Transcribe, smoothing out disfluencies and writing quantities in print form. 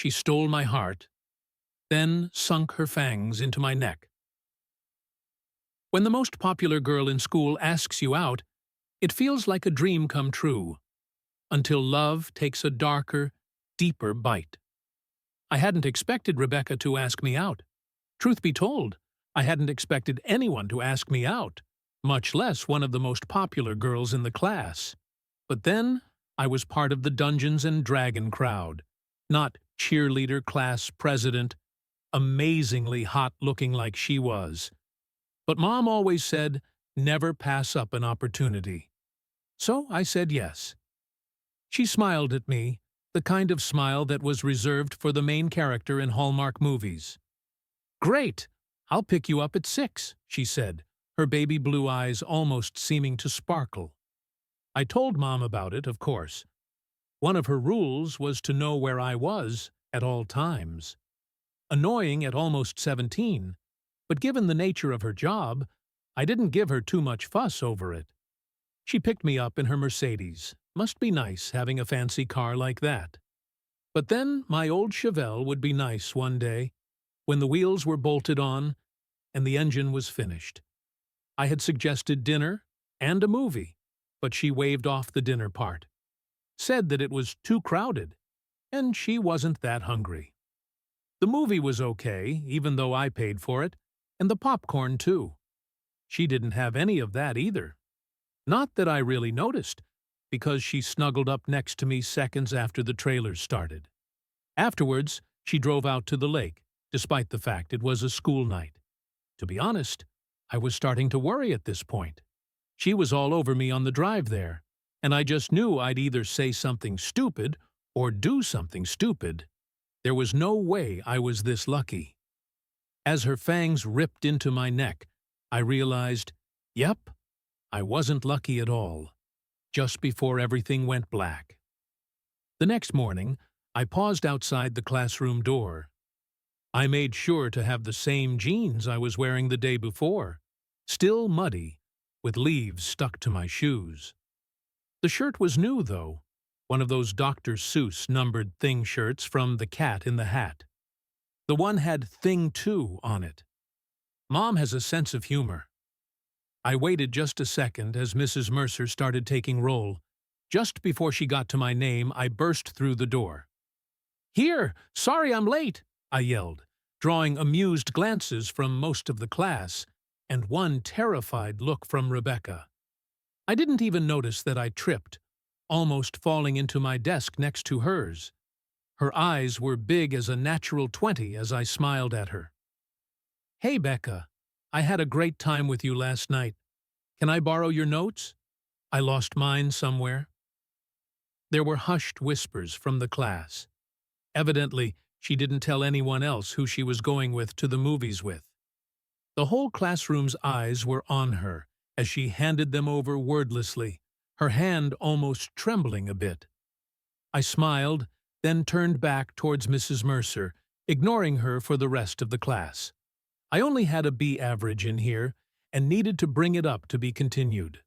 She stole my heart, then sunk her fangs into my neck. When the most popular girl in school asks you out, it feels like a dream come true, until love takes a darker, deeper bite. I hadn't expected Rebecca to ask me out. Truth be told, I hadn't expected anyone to ask me out, much less one of the most popular girls in the class. But then, I was part of the Dungeons and Dragon crowd, not cheerleader class president, amazingly hot looking like she was. But Mom always said, never pass up an opportunity. So I said yes. She smiled at me, the kind of smile that was reserved for the main character in Hallmark movies. "Great! I'll pick you up at 6, she said, her baby blue eyes almost seeming to sparkle. I told Mom about it, of course. One of her rules was to know where I was at all times. Annoying at almost 17, but given the nature of her job, I didn't give her too much fuss over it. She picked me up in her Mercedes. Must be nice having a fancy car like that. But then my old Chevelle would be nice one day, when the wheels were bolted on and the engine was finished. I had suggested dinner and a movie, but she waved off the dinner part. Said that it was too crowded, and she wasn't that hungry. The movie was okay, even though I paid for it, and the popcorn too. She didn't have any of that either. Not that I really noticed, because she snuggled up next to me seconds after the trailers started. Afterwards, she drove out to the lake, despite the fact it was a school night. To be honest, I was starting to worry at this point. She was all over me on the drive there, and I just knew I'd either say something stupid or do something stupid. There was no way I was this lucky. As her fangs ripped into my neck, I realized, yep, I wasn't lucky at all. Just before everything went black. The next morning, I paused outside the classroom door. I made sure to have the same jeans I was wearing the day before, still muddy, with leaves stuck to my shoes. The shirt was new, though, one of those Dr. Seuss numbered Thing shirts from The Cat in the Hat. The one had Thing 2 on it. Mom has a sense of humor. I waited just a second as Mrs. Mercer started taking roll. Just before she got to my name, I burst through the door. "Here! Sorry I'm late!" I yelled, drawing amused glances from most of the class, and one terrified look from Rebecca. I didn't even notice that I tripped, almost falling into my desk next to hers. Her eyes were big as a natural 20 as I smiled at her. "Hey, Becca. I had a great time with you last night. Can I borrow your notes? I lost mine somewhere." There were hushed whispers from the class. Evidently, she didn't tell anyone else who she was going with to the movies with. The whole classroom's eyes were on her as she handed them over wordlessly, her hand almost trembling a bit. I smiled, then turned back towards Mrs. Mercer, ignoring her for the rest of the class. I only had a B average in here and needed to bring it up to be continued.